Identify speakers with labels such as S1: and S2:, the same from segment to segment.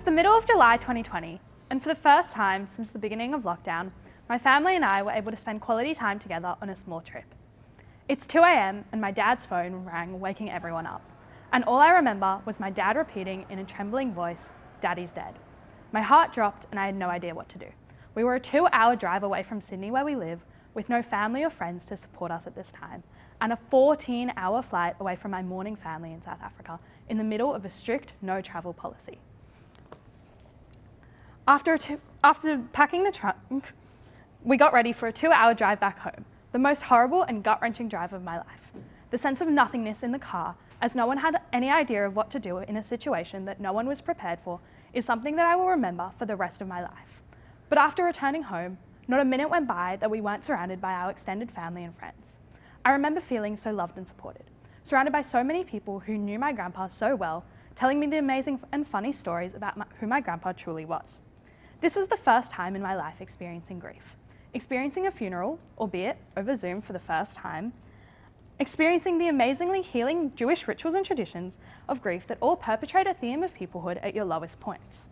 S1: the middle of July 2020, and for the first time since the beginning of lockdown, my family and I were able to spend quality time together on a small trip. It's 2 a.m. and my dad's phone rang, waking everyone up. And all I remember was my dad repeating in a trembling voice, "Daddy's dead." My heart dropped and I had no idea what to do. We were a 2-hour drive away from Sydney where we live, with no family or friends to support us at this time, and a 14-hour flight away from my mourning family in South Africa, in the middle of a strict no-travel policy. After packing the trunk, we got ready for a 2-hour drive back home, the most horrible and gut-wrenching drive of my life. The sense of nothingness in the car, as no one had any idea of what to do in a situation that no one was prepared for, is something that I will remember for the rest of my life. But after returning home, not a minute went by that we weren't surrounded by our extended family and friends. I remember feeling so loved and supported, surrounded by so many people who knew my grandpa so well, telling me the amazing and funny stories about who my grandpa truly was. This was the first time in my life experiencing grief. Experiencing a funeral, albeit over Zoom for the first time, experiencing the amazingly healing Jewish rituals and traditions of grief that all perpetrate a theme of peoplehood at your lowest points.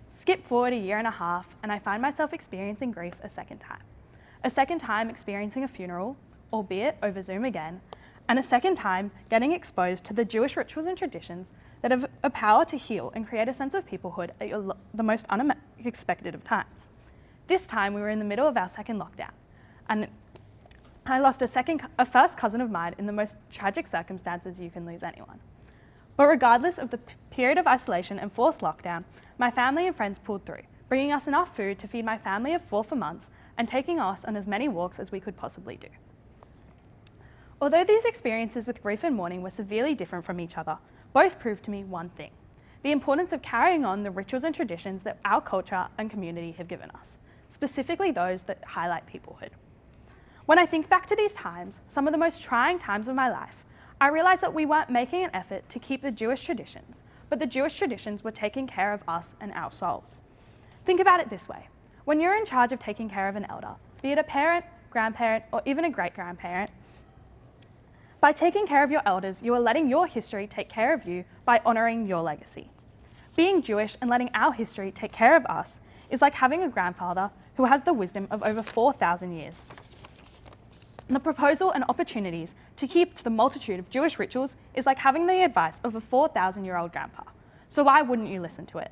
S1: Skip forward a year and a half, and I find myself experiencing grief a second time. A second time experiencing a funeral, albeit over Zoom again, and a second time getting exposed to the Jewish rituals and traditions that have a power to heal and create a sense of peoplehood at the most unexpected of times. This time we were in the middle of our second lockdown, and I lost a first cousin of mine in the most tragic circumstances you can lose anyone. But regardless of the period of isolation and forced lockdown, my family and friends pulled through, bringing us enough food to feed my family of 4 for months and taking us on as many walks as we could possibly do. Although these experiences with grief and mourning were severely different from each other, both proved to me one thing: the importance of carrying on the rituals and traditions that our culture and community have given us, specifically those that highlight peoplehood. When I think back to these times, some of the most trying times of my life, I realised that we weren't making an effort to keep the Jewish traditions, but the Jewish traditions were taking care of us and our souls. Think about it this way: when you're in charge of taking care of an elder, be it a parent, grandparent, or even a great-grandparent, by taking care of your elders, you are letting your history take care of you by honouring your legacy. Being Jewish and letting our history take care of us is like having a grandfather who has the wisdom of over 4,000 years. The proposal and opportunities to keep to the multitude of Jewish rituals is like having the advice of a 4,000-year-old grandpa. So why wouldn't you listen to it?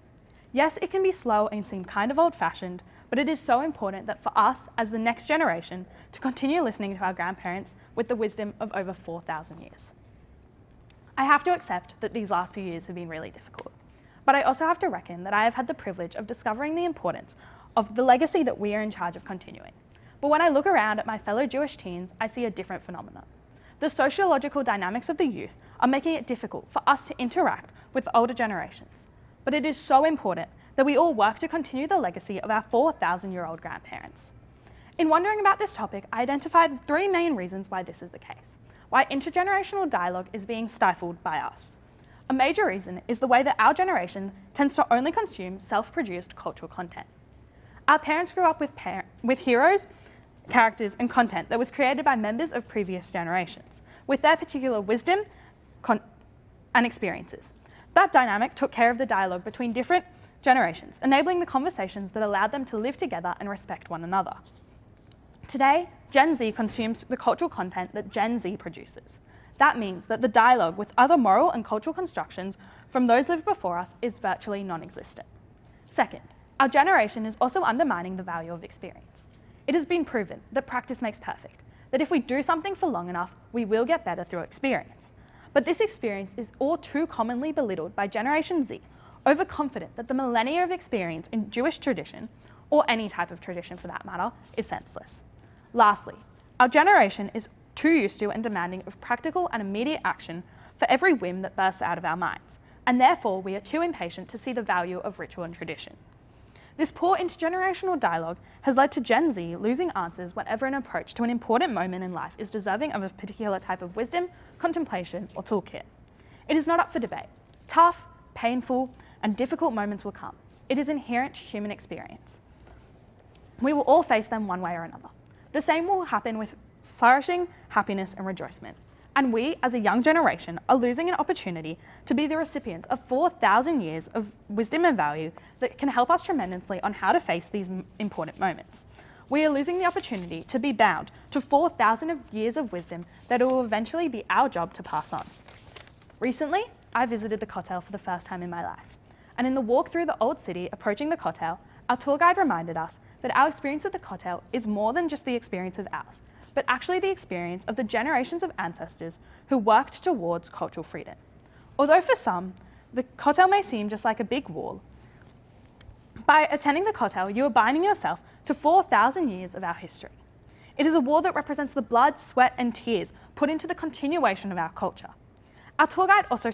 S1: Yes, it can be slow and seem kind of old-fashioned, but it is so important that for us as the next generation to continue listening to our grandparents with the wisdom of over 4,000 years. I have to accept that these last few years have been really difficult, but I also have to reckon that I have had the privilege of discovering the importance of the legacy that we are in charge of continuing. But when I look around at my fellow Jewish teens, I see a different phenomenon. The sociological dynamics of the youth are making it difficult for us to interact with older generations. But it is so important that we all work to continue the legacy of our 4,000-year-old grandparents. In wondering about this topic, I identified 3 main reasons why this is the case, why intergenerational dialogue is being stifled by us. A major reason is the way that our generation tends to only consume self-produced cultural content. Our parents grew up with heroes, characters, and content that was created by members of previous generations, with their particular wisdom and experiences. That dynamic took care of the dialogue between different generations, enabling the conversations that allowed them to live together and respect one another. Today, Gen Z consumes the cultural content that Gen Z produces. That means that the dialogue with other moral and cultural constructions from those lived before us is virtually non-existent. Second, our generation is also undermining the value of experience. It has been proven that practice makes perfect, that if we do something for long enough, we will get better through experience. But this experience is all too commonly belittled by Generation Z, overconfident that the millennia of experience in Jewish tradition, or any type of tradition for that matter, is senseless. Lastly, our generation is too used to and demanding of practical and immediate action for every whim that bursts out of our minds, and therefore we are too impatient to see the value of ritual and tradition. This poor intergenerational dialogue has led to Gen Z losing answers whenever an approach to an important moment in life is deserving of a particular type of wisdom, contemplation, or toolkit. It is not up for debate. Tough, painful, and difficult moments will come. It is inherent to human experience. We will all face them one way or another. The same will happen with flourishing, happiness, and rejoicement. And we, as a young generation, are losing an opportunity to be the recipients of 4,000 years of wisdom and value that can help us tremendously on how to face these important moments. We are losing the opportunity to be bound to 4,000 years of wisdom that it will eventually be our job to pass on. Recently, I visited the Kotel for the first time in my life. And in the walk through the old city approaching the Kotel, our tour guide reminded us that our experience at the Kotel is more than just the experience of ours, but actually the experience of the generations of ancestors who worked towards cultural freedom. Although for some, the Kotel may seem just like a big wall, by attending the Kotel, you are binding yourself to 4,000 years of our history. It is a wall that represents the blood, sweat, and tears put into the continuation of our culture. Our tour guide also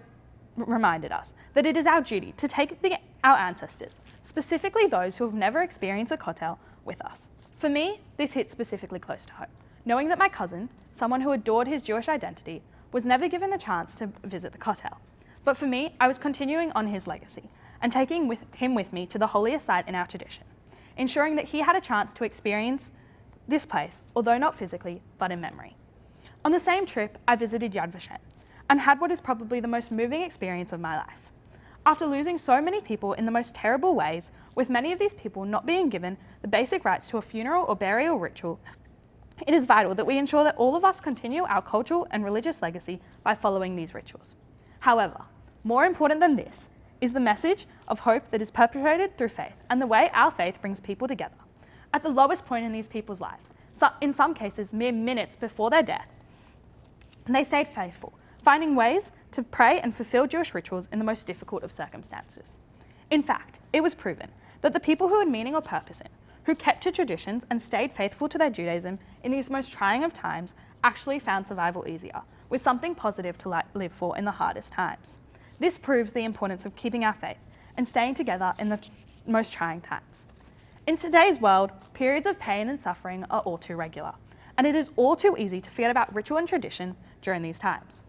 S1: reminded us that it is our duty to take our ancestors, specifically those who have never experienced a Kotel, with us. For me, this hit specifically close to home, knowing that my cousin, someone who adored his Jewish identity, was never given the chance to visit the Kotel. But for me, I was continuing on his legacy and taking him with me to the holiest site in our tradition, ensuring that he had a chance to experience this place, although not physically, but in memory. On the same trip, I visited Yad Vashem and had what is probably the most moving experience of my life. After losing so many people in the most terrible ways, with many of these people not being given the basic rights to a funeral or burial ritual, it is vital that we ensure that all of us continue our cultural and religious legacy by following these rituals. However, more important than this is the message of hope that is perpetrated through faith and the way our faith brings people together. At the lowest point in these people's lives, in some cases mere minutes before their death, they stayed faithful, finding ways to pray and fulfill Jewish rituals in the most difficult of circumstances. In fact, it was proven that the people who had meaning or purpose in, who kept to traditions and stayed faithful to their Judaism in these most trying of times, actually found survival easier, with something positive to live for in the hardest times. This proves the importance of keeping our faith and staying together in the most trying times. In today's world, periods of pain and suffering are all too regular, and it is all too easy to forget about ritual and tradition during these times.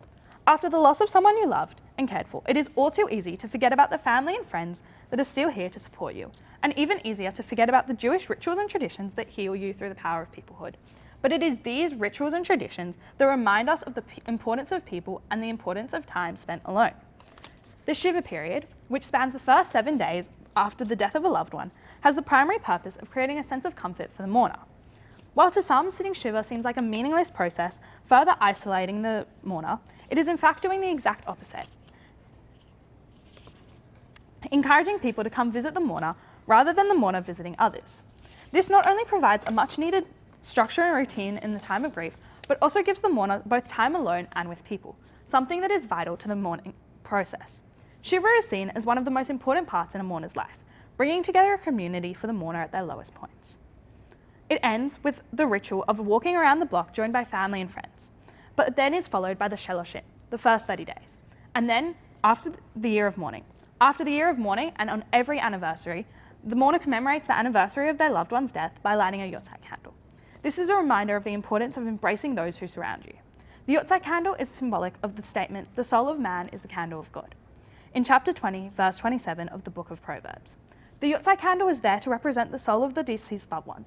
S1: After the loss of someone you loved and cared for, it is all too easy to forget about the family and friends that are still here to support you, and even easier to forget about the Jewish rituals and traditions that heal you through the power of peoplehood. But it is these rituals and traditions that remind us of the importance of people and the importance of time spent alone. The Shiva period, which spans the first 7 days after the death of a loved one, has the primary purpose of creating a sense of comfort for the mourner. While to some, sitting Shiva seems like a meaningless process, further isolating the mourner, it is in fact doing the exact opposite, encouraging people to come visit the mourner rather than the mourner visiting others. This not only provides a much-needed structure and routine in the time of grief, but also gives the mourner both time alone and with people, something that is vital to the mourning process. Shiva is seen as one of the most important parts in a mourner's life, bringing together a community for the mourner at their lowest points. It ends with the ritual of walking around the block joined by family and friends, but then is followed by the Sheloshim, the first 30 days, and then after the year of mourning. After the year of mourning, and on every anniversary, the mourner commemorates the anniversary of their loved one's death by lighting a Yotzai candle. This is a reminder of the importance of embracing those who surround you. The Yotzai candle is symbolic of the statement, "The soul of man is the candle of God," in chapter 20, verse 27 of the book of Proverbs. The Yotzai candle is there to represent the soul of the deceased loved one,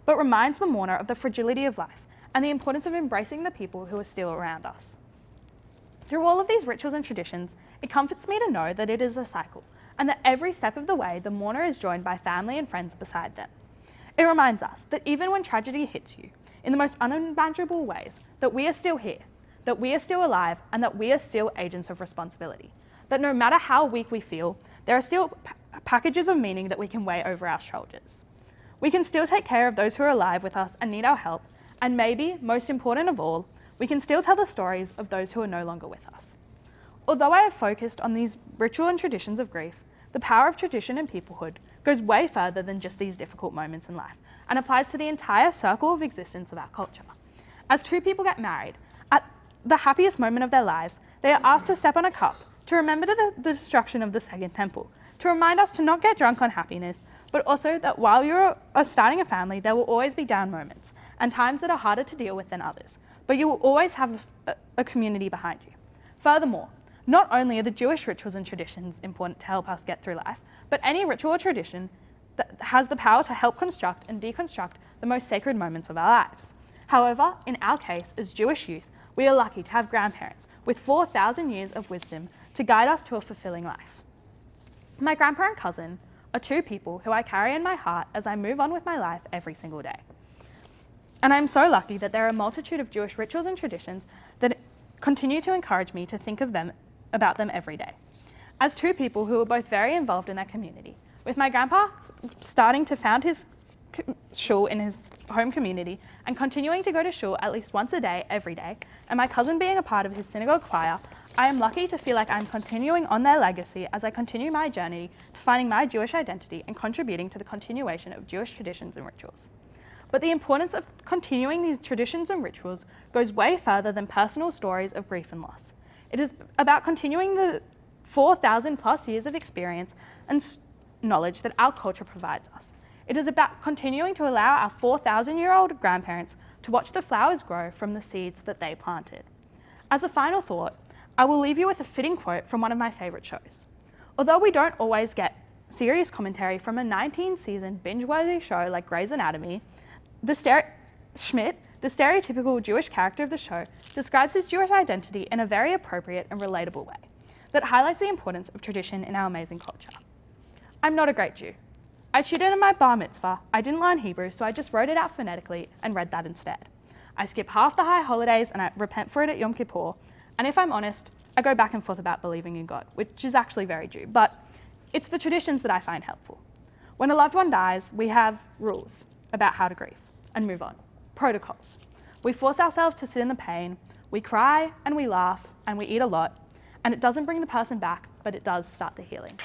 S1: but reminds the mourner of the fragility of life and the importance of embracing the people who are still around us. Through all of these rituals and traditions, it comforts me to know that it is a cycle, and that every step of the way the mourner is joined by family and friends beside them. It reminds us that even when tragedy hits you, in the most unimaginable ways, that we are still here, that we are still alive, and that we are still agents of responsibility. That no matter how weak we feel, there are still packages of meaning that we can weigh over our shoulders. We can still take care of those who are alive with us and need our help, and maybe, most important of all, we can still tell the stories of those who are no longer with us. Although I have focused on these ritual and traditions of grief, the power of tradition and peoplehood goes way further than just these difficult moments in life and applies to the entire circle of existence of our culture. As two people get married, at the happiest moment of their lives, they are asked to step on a cup to remember the destruction of the Second Temple, to remind us to not get drunk on happiness, but also that while you're starting a family, there will always be down moments and times that are harder to deal with than others, but you will always have a community behind you. Furthermore, not only are the Jewish rituals and traditions important to help us get through life, but any ritual or tradition that has the power to help construct and deconstruct the most sacred moments of our lives. However, in our case, as Jewish youth, We are lucky to have grandparents with 4,000 years of wisdom to guide us to a fulfilling life. My grandpa and cousin are two people who I carry in my heart as I move on with my life every single day. And I'm so lucky that there are a multitude of Jewish rituals and traditions that continue to encourage me to think about them every day. As two people who are both very involved in their community, with my grandpa starting to found his shul in his home community and continuing to go to shul at least once a day, every day, and my cousin being a part of his synagogue choir, I am lucky to feel like I'm continuing on their legacy as I continue my journey to finding my Jewish identity and contributing to the continuation of Jewish traditions and rituals. But the importance of continuing these traditions and rituals goes way further than personal stories of grief and loss. It is about continuing the 4,000 plus years of experience and knowledge that our culture provides us. It is about continuing to allow our 4,000-year-old grandparents to watch the flowers grow from the seeds that they planted. As a final thought, I will leave you with a fitting quote from one of my favourite shows. Although we don't always get serious commentary from a 19-season binge-worthy show like Grey's Anatomy, Schmidt, the stereotypical Jewish character of the show, describes his Jewish identity in a very appropriate and relatable way that highlights the importance of tradition in our amazing culture. I'm not a great Jew. I cheated in my bar mitzvah, I didn't learn Hebrew, so I just wrote it out phonetically and read that instead. I skip half the high holidays and I repent for it at Yom Kippur, and if I'm honest, I go back and forth about believing in God, which is actually very Jew, but it's the traditions that I find helpful. When a loved one dies, we have rules about how to grieve and move on, protocols. We force ourselves to sit in the pain, we cry and we laugh and we eat a lot, and it doesn't bring the person back, but it does start the healing.